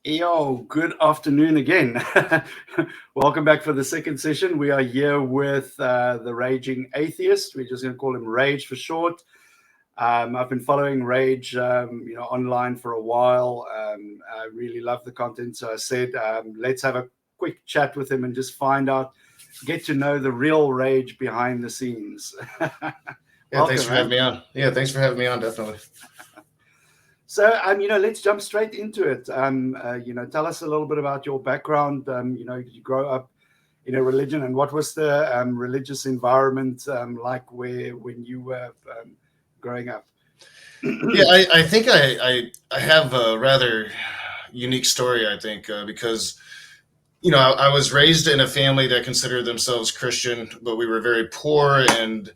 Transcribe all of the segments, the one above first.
Yo, good afternoon again. Welcome back for the second session. We are here with the Raging Atheist. We're just going to call him Rage for short. I've been following Rage, online for a while. I really love the content, so I said, let's have a quick chat with him and just find out, get to know the real Rage behind the scenes. Yeah, thanks Welcome, for man. having me on. Yeah, thanks for having me on, definitely. So, let's jump straight into it. Tell us a little bit about your background. Did you grow up in a religion, and what was the religious environment like when you were growing up? Yeah, I think I have a rather unique story, I think, because, I was raised in a family that considered themselves Christian, but we were very poor and,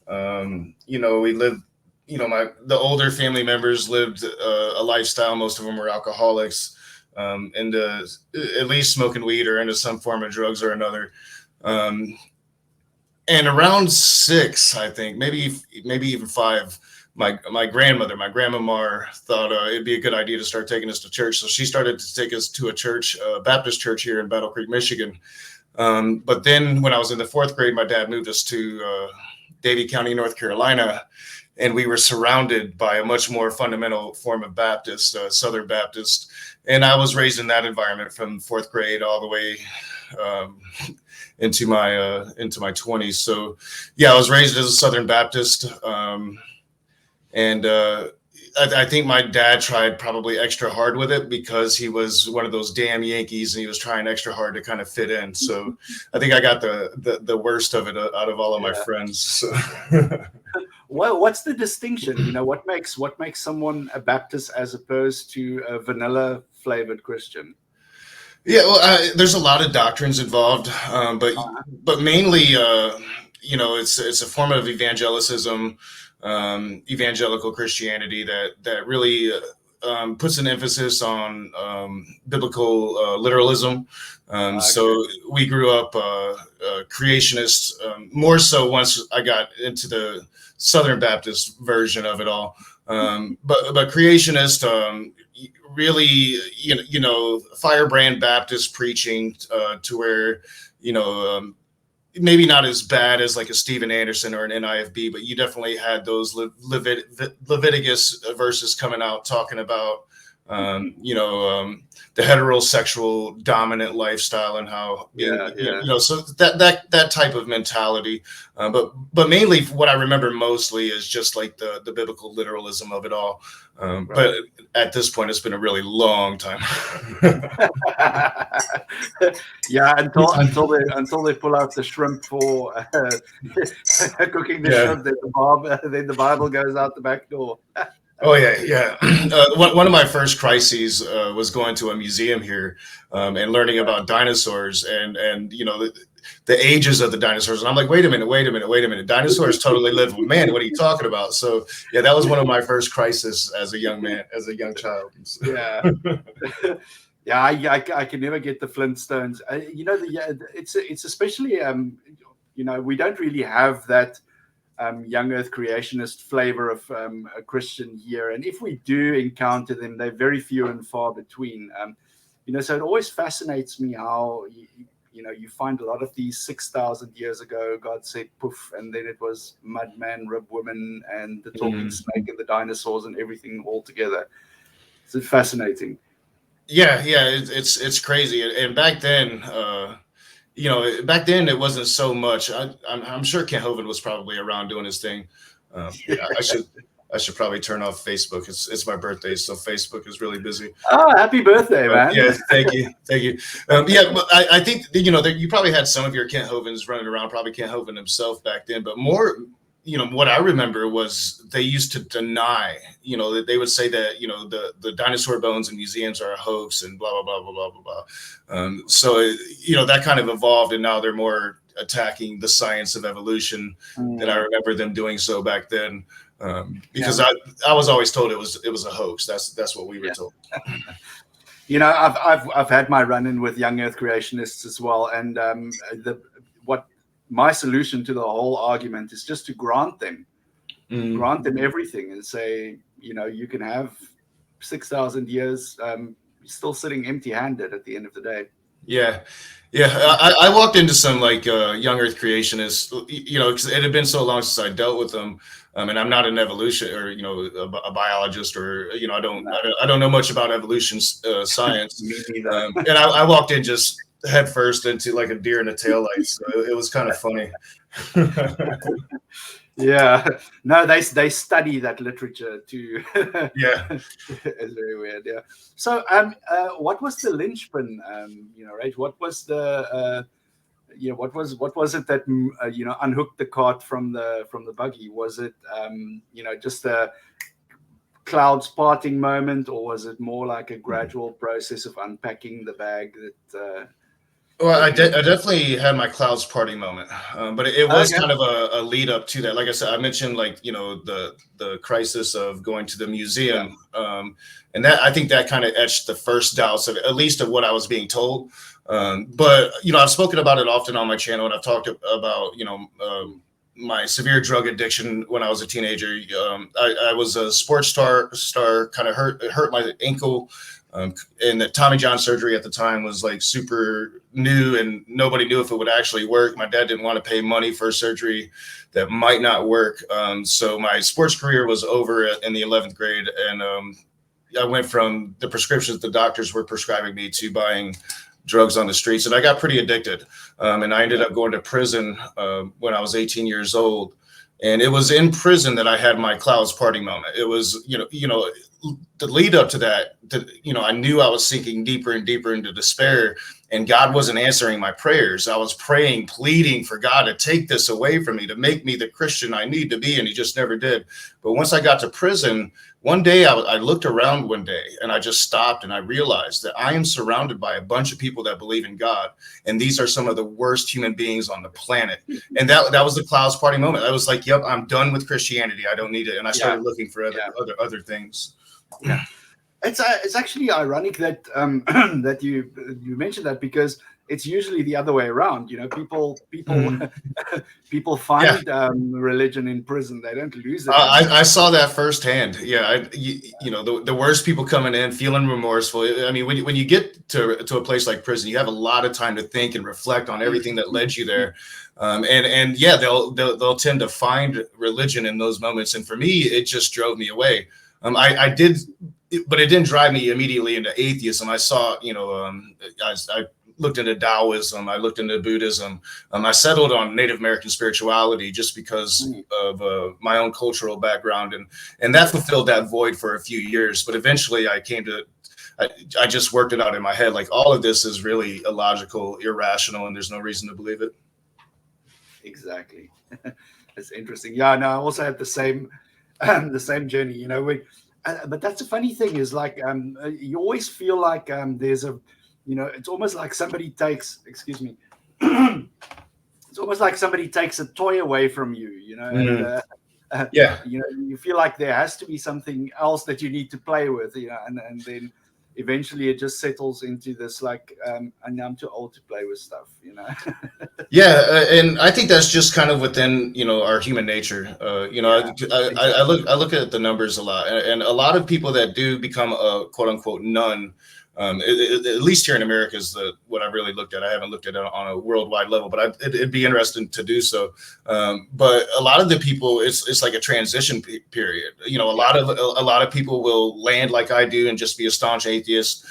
we lived, the older family members lived a lifestyle. Most of them were alcoholics, and at least smoking weed or into some form of drugs or another. Um, and around six, I think, maybe even five, my grandmother, my grandmama, thought it'd be a good idea to start taking us to church. So she started to take us to a church, a Baptist church here in Battle Creek, Michigan. But then when I was in the fourth grade, my dad moved us to Davie County, North Carolina, and we were surrounded by a much more fundamental form of Baptist, Southern Baptist. And I was raised in that environment from fourth grade all the way um, into my 20s. So, yeah, I was raised as a Southern Baptist, and I think my dad tried probably extra hard with it because he was one of those damn Yankees, and he was trying extra hard to kind of fit in. So I think I got the worst of it out of all of my Yeah. friends. So. Well, what's the distinction? What makes someone a Baptist as opposed to a vanilla flavored Christian? Yeah, well, there's a lot of doctrines involved, but mainly, it's a form of evangelicism, evangelical Christianity that really puts an emphasis on biblical literalism. Okay. So we grew up creationist, more so once I got into the Southern Baptist version of it all. But creationist, really, firebrand Baptist preaching to where, you know, um, maybe not as bad as like a Steven Anderson or an NIFB, but you definitely had those Leviticus verses coming out talking about, um, you know, um, the heterosexual dominant lifestyle and how, Yeah, yeah. so that type of mentality. But mainly what I remember mostly is just like the biblical literalism of it all. Right. But at this point, it's been a really long time. Yeah, until they pull out the shrimp for cooking the Yeah. shrimp, then the Bible goes out the back door. Oh yeah, yeah. One of my first crises was going to a museum here and learning about dinosaurs and the ages of the dinosaurs. And I'm like, wait a minute, wait a minute, wait a minute. Dinosaurs totally lived with man. What are you talking about? So yeah, that was one of my first crises as a young man, as a young child. Yeah. Yeah, I can never get the Flintstones. It's especially we don't really have that young Earth creationist flavor of a Christian here, and if we do encounter them, they're very few and far between. So it always fascinates me how you find a lot of these 6,000 years ago, God said poof, and then it was mud man, rib woman, and the talking Mm. snake and the dinosaurs and everything all together. It's fascinating. Yeah, yeah, it's crazy. And back then it wasn't so much. I'm sure Kent Hovind was probably around doing his thing. Yeah, I should probably turn off Facebook. It's my birthday, so Facebook is really busy. Oh, happy birthday, man. Yeah, thank you, thank you. Yeah, but I think that you probably had some of your Kent Hovins running around. Probably Kent Hovind himself back then, but more. What I remember was they used to deny. That they would say that the dinosaur bones in museums are a hoax and blah blah blah blah blah blah blah. So that kind of evolved, and now they're more attacking the science of evolution than I Mm, remember them doing so back then. yeah, Because I was always told it was a hoax. That's what we were yeah. told. I've had my run-in with young Earth creationists as well, and the what my solution to the whole argument is just to Mm, grant them everything and say, you can have 6,000 years. still sitting empty-handed at the end of the day. Yeah. Yeah. I walked into some like young earth creationists, you know, because it had been so long since I dealt with them. And I'm not an evolution or, you know, a biologist or, you know, I don't know much about evolution science. Me neither. And I walked in just head first into like a deer in a taillight. So it was kind of funny. Yeah, no, they study that literature too. Yeah. It's very weird. Yeah. So, what was the linchpin? You know, right? What was the you know, what was it that you know, unhooked the cart from the buggy? Was it you know, just a clouds parting moment, or was it more like a gradual process of unpacking the bag that? Well, I definitely had my clouds party moment, but it was kind of a lead up to that. Like I said, I mentioned like, you know, the crisis of going to the museum, and that I think that kind of etched the first doubts of at least of what I was being told. But you know, I've spoken about it often on my channel, and I've talked about, you know, my severe drug addiction when I was a teenager. I was a sports star, kind of hurt my ankle. And the Tommy John surgery at the time was like super new and nobody knew if it would actually work. My dad didn't want to pay money for surgery that might not work. So my sports career was over in the 11th grade. And I went from the prescriptions the doctors were prescribing me to buying drugs on the streets. And I got pretty addicted. And I ended up going to prison when I was 18 years old. And it was in prison that I had my clouds party moment. It was, you know, the lead up to that, you know, I knew I was sinking deeper and deeper into despair, and God wasn't answering my prayers. I was praying, pleading for God to take this away from me, to make me the Christian I need to be, and he just never did. But once I got to prison, one day I looked around one day and I just stopped and I realized that I am surrounded by a bunch of people that believe in God, and these are some of the worst human beings on the planet. And that was the clouds party moment. I was like, yep, I'm done with Christianity. I don't need it. And I started looking for other things. Yeah, it's actually ironic that that you mentioned that, because it's usually the other way around. You know, people people find religion in prison. They don't lose it. I saw that firsthand. Yeah, you know, the worst people coming in feeling remorseful. I mean, when you get to a place like prison, you have a lot of time to think and reflect on everything that led you there. And yeah, they'll tend to find religion in those moments. And for me, it just drove me away. I did, but it didn't drive me immediately into atheism. I saw, you know, I looked into Taoism. I looked into Buddhism. I settled on Native American spirituality just because of my own cultural background, and that fulfilled that void for a few years. But eventually, I just worked it out in my head. Like, all of this is really illogical, irrational, and there's no reason to believe it. Exactly. That's interesting. Yeah, no, I also had the same journey, you know. But that's a funny thing, is like you always feel like there's a, you know, it's almost like somebody takes, excuse me, it's almost like somebody takes a toy away from you, you know. And you know, you feel like there has to be something else that you need to play with, you know, and then eventually it just settles into this like, and I'm too old to play with stuff, you know. Yeah, and I think that's just kind of within, you know, our human nature. You know, I look at the numbers a lot, and a lot of people that do become a quote unquote nun, at least here in America, is what I really looked at. I haven't looked at it on a worldwide level, but it'd be interesting to do so. But a lot of the people, it's like a transition period. You know, a lot of people will land like I do and just be a staunch atheist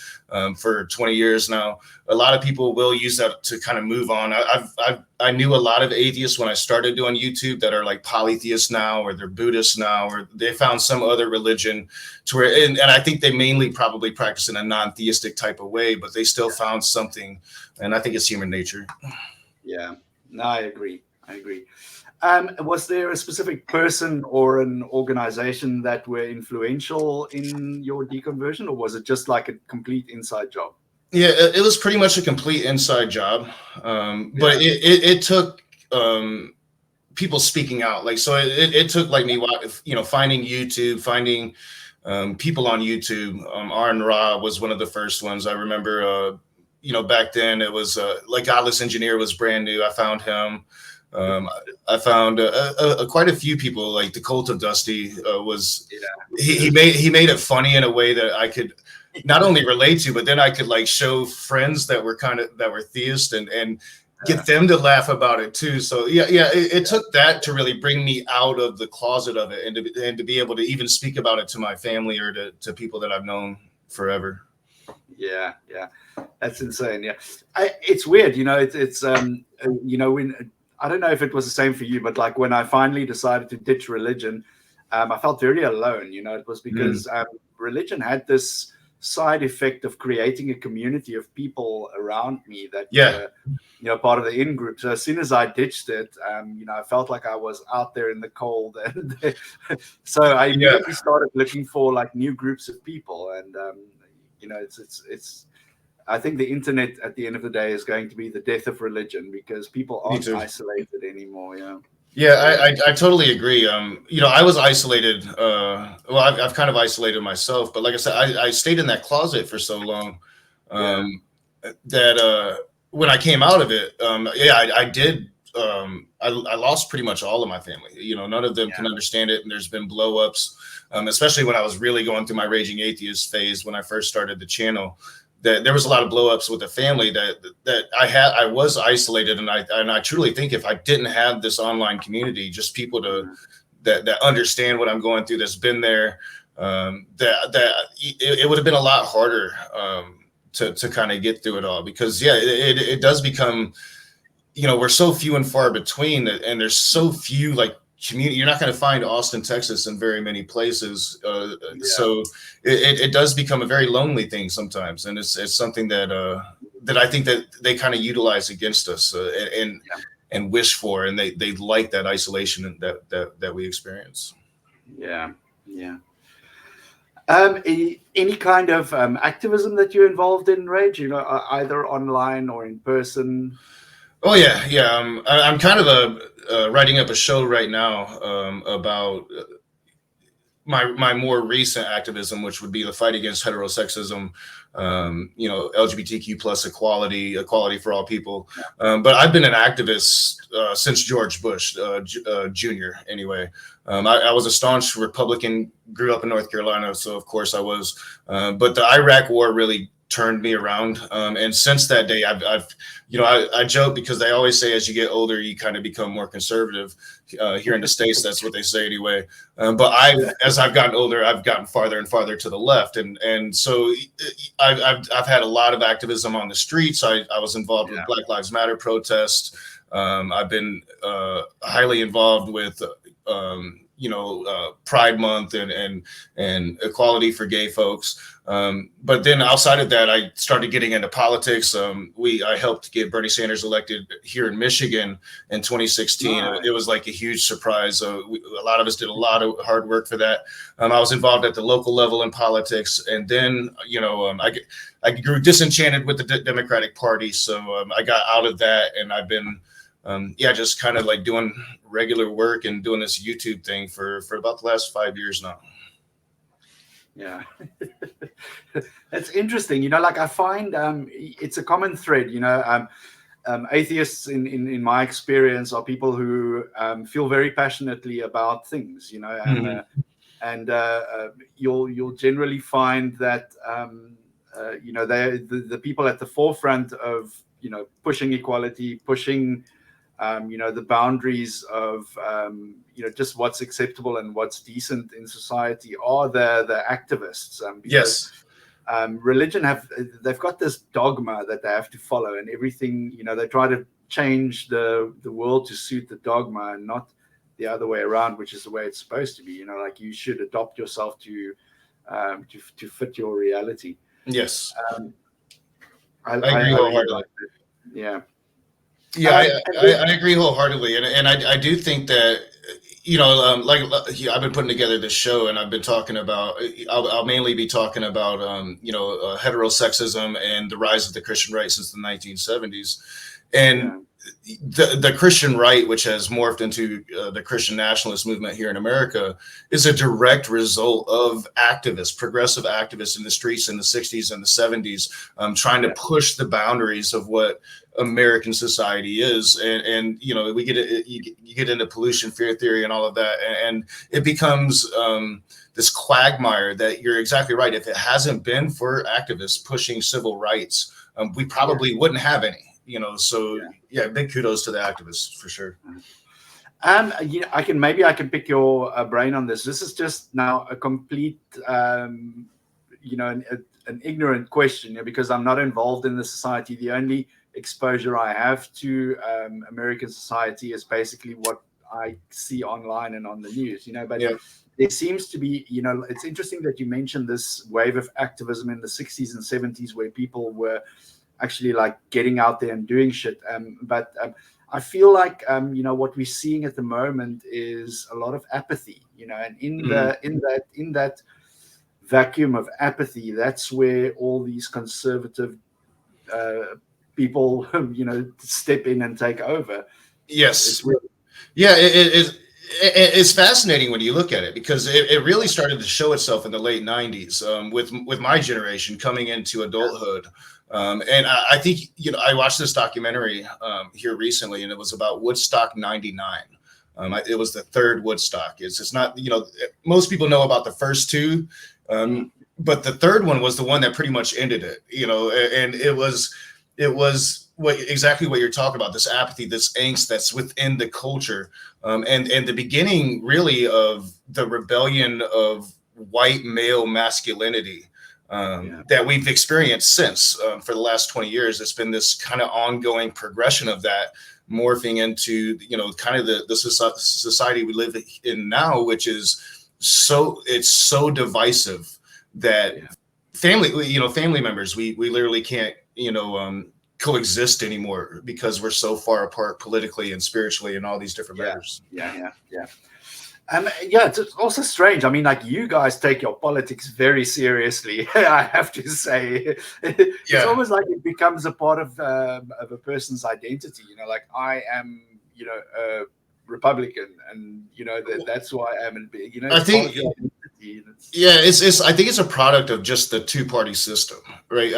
for 20 years now. A lot of people will use that to kind of move on. I knew a lot of atheists when I started doing YouTube that are like polytheists now, or they're Buddhists now, or they found some other religion to where, and I think they mainly probably practice in a non-theistic type of way, but they still found something. And I think it's human nature. Yeah, no, I agree. Was there a specific person or an organization that were influential in your deconversion, or was it just like a complete inside job? Yeah, it was pretty much a complete inside job, but it took people speaking out. Like, so it took like me, you know, finding YouTube, finding people on YouTube. Arn Ra was one of the first ones. I remember, you know, back then it was like Godless Engineer was brand new. I found him. I found quite a few people, like the Cult of Dusty was. He made it funny in a way that I could. not only relate to, but then I could like show friends that were theists and get them to laugh about it too. So it took that to really bring me out of the closet of it, and to be able to even speak about it to my family or to people that I've known forever. Yeah, that's insane. Yeah, it's weird, it's when I don't know if it was the same for you, but like when I finally decided to ditch religion, I felt very alone. It was because religion had this side effect of creating a community of people around me that were part of the in group. So as soon as I ditched it, I felt like I was out there in the cold, and so I immediately started looking for like new groups of people, and it's I think the internet at the end of the day is going to be the death of religion, because people aren't isolated anymore. I totally agree. I was isolated. Well, I've kind of isolated myself, but like I said, I stayed in that closet for so long that when I came out of it, I did. I lost pretty much all of my family. None of them can understand it, and there's been blow-ups, especially when I was really going through my Raging Atheist phase when I first started the channel. That there was a lot of blow-ups with the family that I was isolated, and I truly think if I didn't have this online community, just people that understand what I'm going through, that's been there, that it would have been a lot harder to kind of get through it all, because it does become, we're so few and far between, and there's so few like community. You're not going to find Austin, Texas in very many places. So it does become a very lonely thing sometimes. And it's something that I think that they kind of utilize against us and wish for. And they like that isolation that we experience. Yeah. Any kind of activism that you're involved in, Rage, either online or in person? Oh yeah. I'm kind of writing up a show right now about my more recent activism, which would be the fight against heterosexism, LGBTQ plus equality for all people. But I've been an activist since George Bush Jr. Anyway, I was a staunch Republican, grew up in North Carolina, so of course I was. But the Iraq War really turned me around, and since that day I joke, because they always say as you get older you kind of become more conservative. Here in the States, that's what they say anyway. But as I've gotten older, I've gotten farther and farther to the left, and so I've had a lot of activism on the streets. I was involved with Black Lives Matter protests. I've been highly involved with Pride Month and equality for gay folks. But then outside of that, I started getting into politics. I helped get Bernie Sanders elected here in Michigan in 2016. It was like a huge surprise. A lot of us did a lot of hard work for that. I was involved at the local level in politics, and then I grew disenchanted with the Democratic Party, so I got out of that, and I've been just kind of like doing regular work and doing this YouTube thing for about the last 5 years now. Yeah, that's interesting. Like I find it's a common thread. Atheists, in my experience, are people who feel very passionately about things. And you'll generally find that they're the people at the forefront of pushing equality, pushing the boundaries of just what's acceptable and what's decent in society are the activists. Because, religion they've got this dogma that they have to follow, and everything they try to change the world to suit the dogma and not the other way around, which is the way it's supposed to be. Like you should adopt yourself to fit your reality. Yes, I agree wholeheartedly. I agree wholeheartedly, and I do think that I've been putting together this show, and I've been talking about. I'll mainly be talking about heterosexism and the rise of the Christian right since the 1970s, and the Christian right, which has morphed into the Christian nationalist movement here in America, is a direct result of activists, progressive activists in the streets in the 60s and the 70s, trying to push the boundaries of what American society is. And you know, we get it, you get into pollution fear theory and all of that, and it becomes this quagmire that you're exactly right. If it hasn't been for activists pushing civil rights, we probably wouldn't have any. You know, so yeah, big kudos to the activists for sure. Yeah, I can pick your brain on this. This is just now a complete, you know, an ignorant question, because I'm not involved in the society. The only exposure I have to American society is basically what I see online and on the news. You know, but there seems to be, you know, it's interesting that you mentioned this wave of activism in the 60s and 70s where people were actually like getting out there and doing shit. But I feel like, you know, what we're seeing at the moment is a lot of apathy, you know, and in that vacuum of apathy, that's where all these conservative people, you know, step in and take over. Yes. It's fascinating when you look at it, because it really started to show itself in the late 90s with my generation coming into adulthood. And I think, you know, I watched this documentary here recently, and it was about Woodstock 99. It was the third Woodstock. It's not, you know, most people know about the first two, but the third one was the one that pretty much ended it, you know, and it was exactly what you're talking about, this apathy, this angst that's within the culture, and the beginning really of the rebellion of white male masculinity that we've experienced since for the last 20 years. It's been this kind of ongoing progression of that morphing into, you know, kind of the society we live in now, which is it's so divisive that family members, we literally can't, you know, coexist anymore because we're so far apart politically and spiritually and all these different matters. It's also strange. I mean, like, you guys take your politics very seriously. I have to say, it's almost like it becomes a part of a person's identity. You know, like, I am, you know, a Republican, and you know that's who I am. And you know, I think. I think it's a product of just the two-party system, right?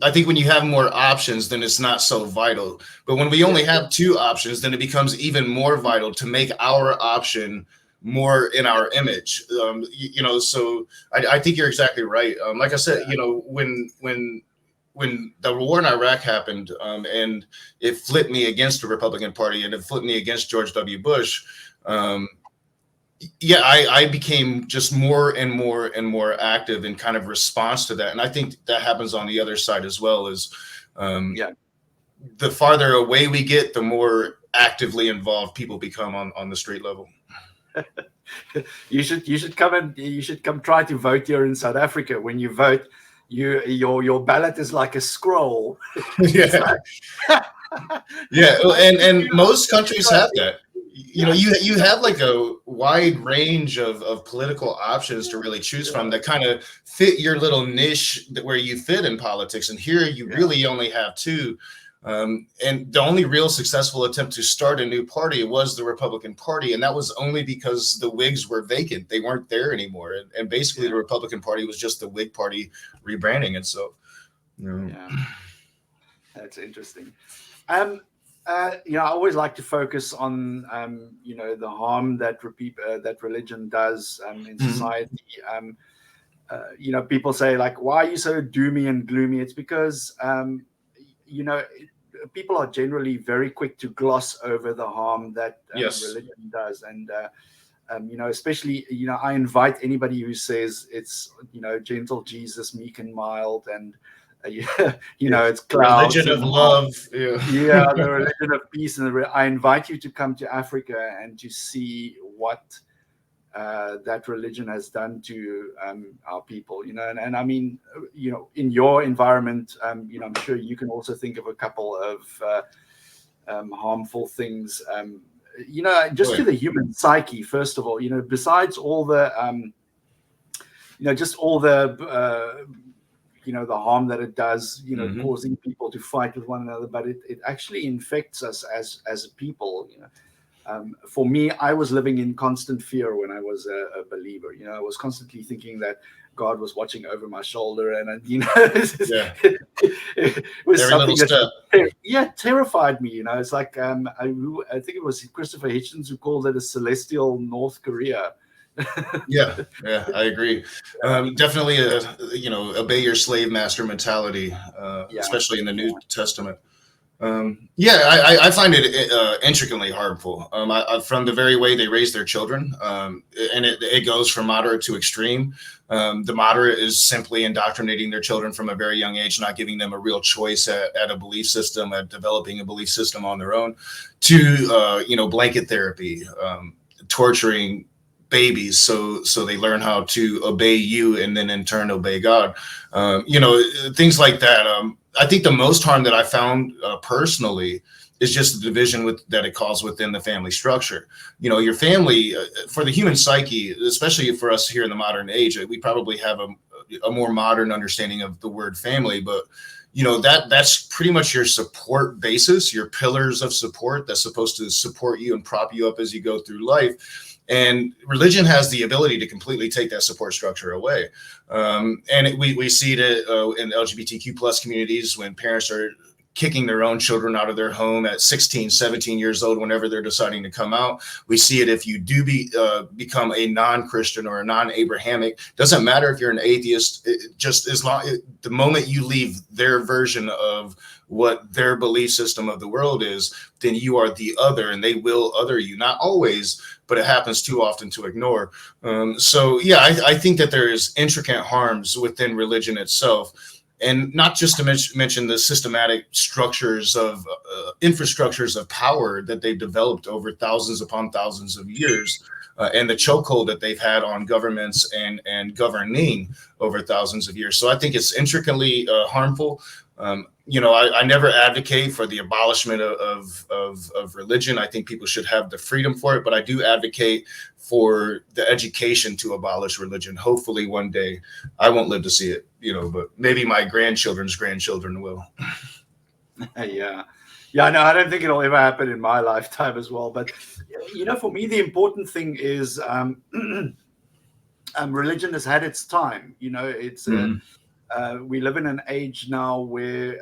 I think when you have more options, then it's not so vital. But when we only have two options, then it becomes even more vital to make our option more in our image. You know, so I think you're exactly right. Like I said, you know, when the war in Iraq happened, and it flipped me against the Republican Party, and it flipped me against George W. Bush. I became just more and more and more active in kind of response to that. And I think that happens on the other side as well, is the farther away we get, the more actively involved people become on the street level. You should come try to vote here in South Africa. When you vote, your ballot is like a scroll. And most countries have that. You know, you have like a wide range of political options to really choose from that kind of fit your little niche where you fit in politics. And here you really only have two. And the only real successful attempt to start a new party was the Republican Party. And that was only because the Whigs were vacant. They weren't there anymore. And basically the Republican Party was just the Whig Party rebranding itself. That's interesting. You know, I always like to focus on, you know, the harm that that religion does in society. You know, people say, like, why are you so doomy and gloomy? It's because, you know, people are generally very quick to gloss over the harm that religion does. And, you know, especially, you know, I invite anybody who says it's, you know, gentle Jesus, meek and mild, and you know, it's clouds, religion of love, the religion of peace. And I invite you to come to Africa and to see what that religion has done to our people. You know, and I mean, you know, in your environment, you know, I'm sure you can also think of a couple of harmful things. You know, just to the human psyche, first of all. You know, besides all the, you know, just all the the harm that it does, Mhm. causing people to fight with one another, but it actually infects us as a people. For me, I was living in constant fear when I was a believer. I was constantly thinking that God was watching over my shoulder, and Yeah. it was Every little something that step. terrified me. It's like I think it was Christopher Hitchens who called it a celestial North Korea. Yeah, yeah, I agree. Definitely, obey your slave master mentality, Yeah, especially in the New yeah, Testament. Yeah, I find it intricately harmful. From the very way they raise their children, and it goes from moderate to extreme. The moderate is simply indoctrinating their children from a very young age, not giving them a real choice at a belief system, at developing a belief system on their own, to blanket therapy, torturing babies so they learn how to obey you and then in turn obey God. Things like that. I think the most harm that I found personally is just the division that it caused within the family structure. Your family, for the human psyche, especially for us here in the modern age, we probably have a more modern understanding of the word family, but that's pretty much your support basis, your pillars of support that's supposed to support you and prop you up as you go through life. And religion has the ability to completely take that support structure away. We see it in LGBTQ plus communities when parents are kicking their own children out of their home at 16, 17 years old whenever they're deciding to come out. We see it if you do become a non-Christian or a non-Abrahamic. Doesn't matter if you're an atheist, just as long the moment you leave their version of what their belief system of the world is, then you are the other, and they will other you. Not always, but it happens too often to ignore. I think that there is intricate harms within religion itself. And not just to mention the systematic structures of infrastructures of power that they've developed over thousands upon thousands of years, and the chokehold that they've had on governments and governing over thousands of years. So I think it's intricately harmful. I never advocate for the abolishment of religion. I think people should have the freedom for it, but I do advocate for the education to abolish religion. Hopefully one day. I won't live to see it, but maybe my grandchildren's grandchildren will. yeah. Yeah, no, I don't think it'll ever happen in my lifetime as well. But for me, the important thing is religion has had its time. It's we live in an age now where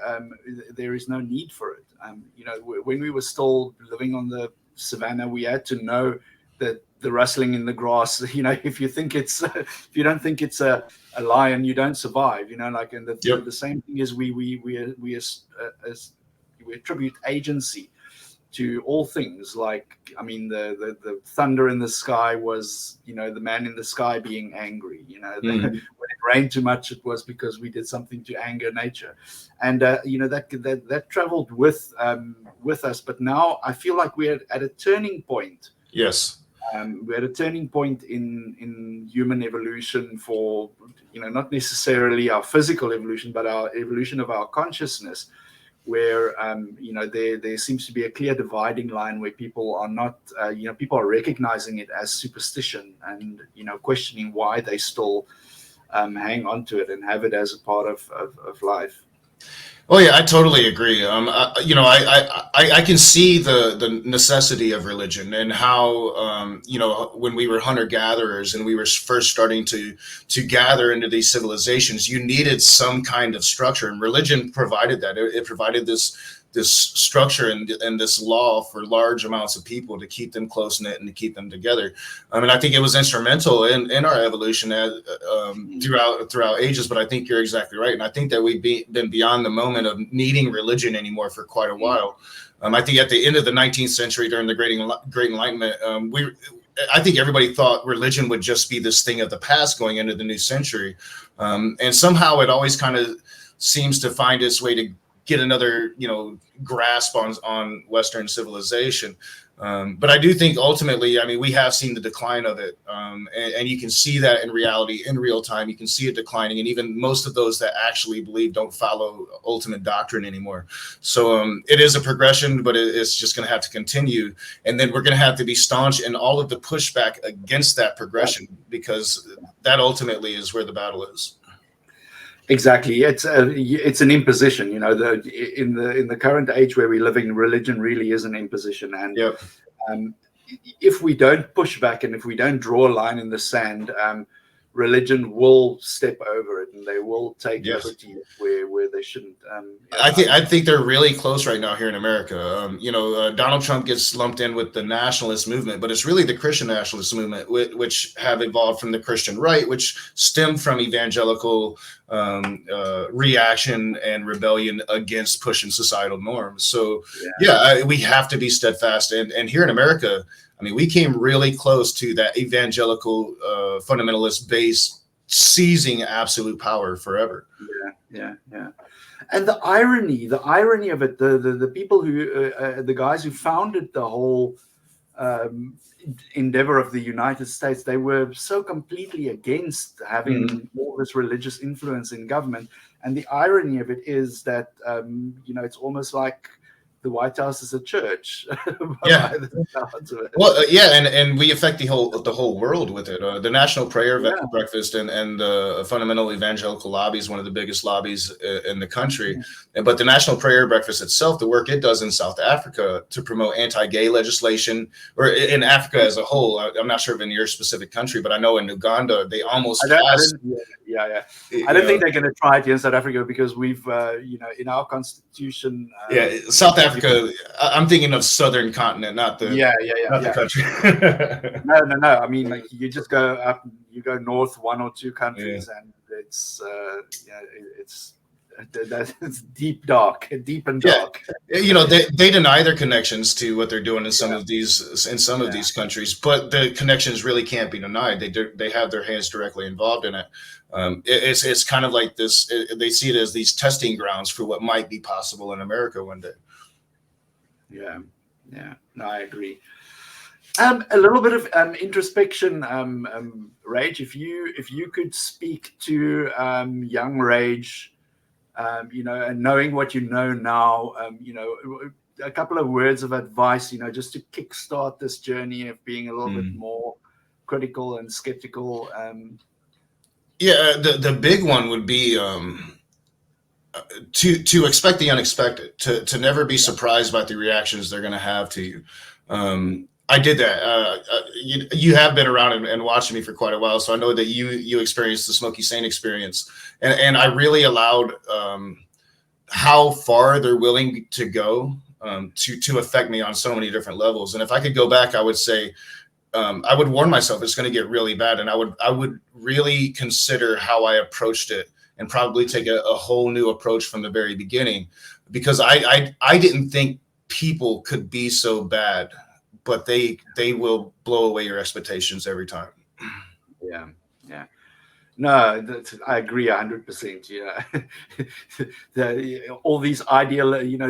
there is no need for it. When we were still living on the savannah, we had to know that the rustling in the grass. If you don't think it's a lion, you don't survive. And Yep. the same thing is we attribute agency to all things. Like, the thunder in the sky was, the man in the sky being angry. When it rained too much, it was because we did something to anger nature, and that traveled with us. But now I feel like we're at a turning point. Yes. We're at a turning point in human evolution for, not necessarily our physical evolution, but our evolution of our consciousness, where there seems to be a clear dividing line where people are not people are recognizing it as superstition and questioning why they still hang on to it and have it as a part of life. Oh yeah, I totally agree. I can see the necessity of religion and how when we were hunter gatherers and we were first starting to gather into these civilizations, you needed some kind of structure, and religion provided that. It provided this structure and this law for large amounts of people to keep them close knit and to keep them together. I think it was instrumental in our evolution throughout ages. But I think you're exactly right, and I think that we've been beyond the moment of needing religion anymore for quite a while. I think at the end of the 19th century, during the Great Enlightenment, I think everybody thought religion would just be this thing of the past going into the new century, and somehow it always kind of seems to find its way to get another grasp on Western civilization. But I do think ultimately, we have seen the decline of it, and you can see that in reality, in real time. You can see it declining, and even most of those that actually believe don't follow ultimate doctrine anymore. So it is a progression, but it's just going to have to continue, and then we're going to have to be staunch in all of the pushback against that progression, because that ultimately is where the battle is. Exactly. It's an imposition. You know, in the current age where we're living, religion really is an imposition. And Yep. If we don't push back and if we don't draw a line in the sand, religion will step over it and they will take liberty where they shouldn't. I think they're really close right now here in America. Donald Trump gets lumped in with the nationalist movement, but it's really the Christian nationalist movement, which have evolved from the Christian right, which stemmed from evangelical reaction and rebellion against pushing societal norms. So we have to be steadfast. And here in America, I mean, we came really close to that evangelical fundamentalist base seizing absolute power forever. Yeah. And the irony of it, the people who, the guys who founded the whole endeavor of the United States, they were so completely against having all this religious influence in government. And the irony of it is that, it's almost like the White House is a church. Yeah. And we affect the whole world with it. The National Prayer Breakfast and the Fundamental Evangelical Lobby is one of the biggest lobbies in the country. But the National Prayer Breakfast itself, the work it does in South Africa to promote anti-gay legislation, or in Africa as a whole, I'm not sure of in your specific country, but I know in Uganda they almost passed. I don't think they're going to try it here in South Africa because we've, in our constitution. South Africa. I'm thinking of southern continent, not the country. No. I mean, like you just go up, you go north 1 or 2 countries, and it's deep and dark. They deny their connections to what they're doing in some of these countries, but the connections really can't be denied. They have their hands directly involved in it. It's kind of like this. They see it as these testing grounds for what might be possible in America one day. Yeah. No, I agree. A little bit of introspection, Rage. If you could speak to young Rage, and knowing what you know now, a couple of words of advice, just to kickstart this journey of being a little bit more critical and skeptical. The big one would be to expect the unexpected, to never be surprised by the reactions they're going to have to you. I did that. You have been around and watching me for quite a while, so I know that you experienced the Smoky Saint experience, and I really allowed how far they're willing to go to affect me on so many different levels. And if I could go back, I would say I would warn myself it's going to get really bad, and I would really consider how I approached it, and probably take a whole new approach from the very beginning, because I didn't think people could be so bad, but they will blow away your expectations every time. Yeah. No, I agree 100%. All these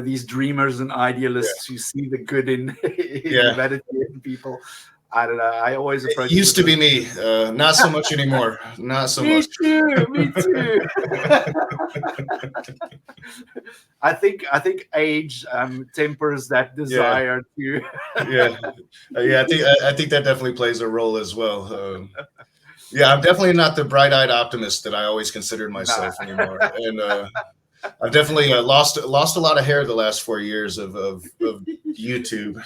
these dreamers and idealists who see the good in humanity and people. I don't know. I always approach. It used to be me, not so much anymore. Not so much. Me too. I think age tempers that desire to. I think that definitely plays a role as well. I'm definitely not the bright-eyed optimist that I always considered myself anymore, and I've definitely lost a lot of hair the last 4 years of YouTube.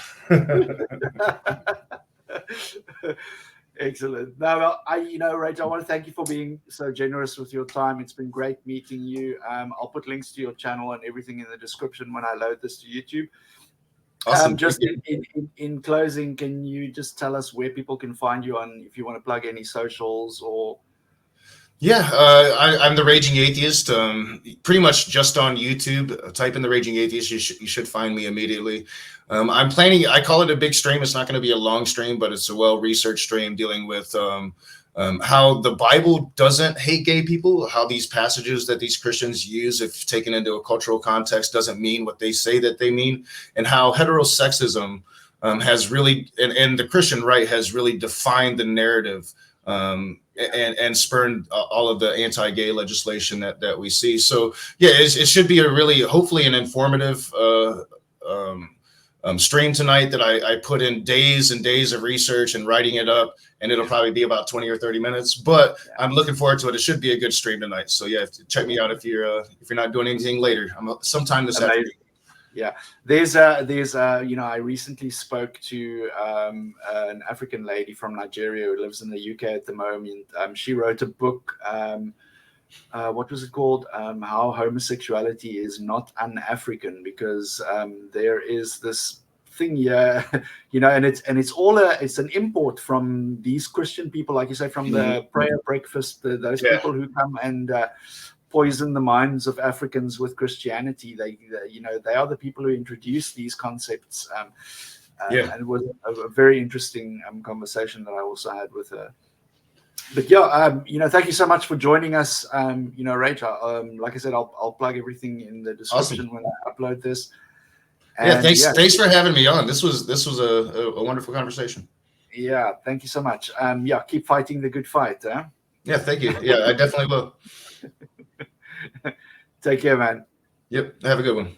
Excellent. Now, Rach, I want to thank you for being so generous with your time. It's been great meeting you. I'll put links to your channel and everything in the description when I load this to YouTube. Awesome. Just in closing, can you just tell us where people can find you on, if you want to plug any socials or? I'm the Raging Atheist. Pretty much just on YouTube. Type in the Raging Atheist. You should find me immediately. I'm planning. I call it a big stream. It's not going to be a long stream, but it's a well-researched stream dealing with how the Bible doesn't hate gay people. How these passages that these Christians use, if taken into a cultural context, doesn't mean what they say that they mean, and how heterosexism has really, and the Christian right has really defined the narrative. And spurned all of the anti-gay legislation that we see. So it should be a really, hopefully, an informative stream tonight that I put in days and days of research and writing it up, and it'll probably be about 20 or 30 minutes. But I'm looking forward to it. It should be a good stream tonight. So yeah, check me out if you're not doing anything later. I'm sometime this afternoon. Yeah, there's I recently spoke to an African lady from Nigeria who lives in the UK at the moment. She wrote a book. What was it called? How homosexuality is not un-African, because there is this thing here, and it's an import from these Christian people, like you say, from the prayer breakfast, those people who come and poison the minds of Africans with Christianity. They are the people who introduce these concepts. And it was a very interesting conversation that I also had with her. But thank you so much for joining us. Rach, like I said, I'll plug everything in the description when I upload this. And thanks for having me on. This was a wonderful conversation. Yeah, thank you so much. Keep fighting the good fight. Yeah, thank you. Yeah, I definitely will. Take care, man. Yep. Have a good one.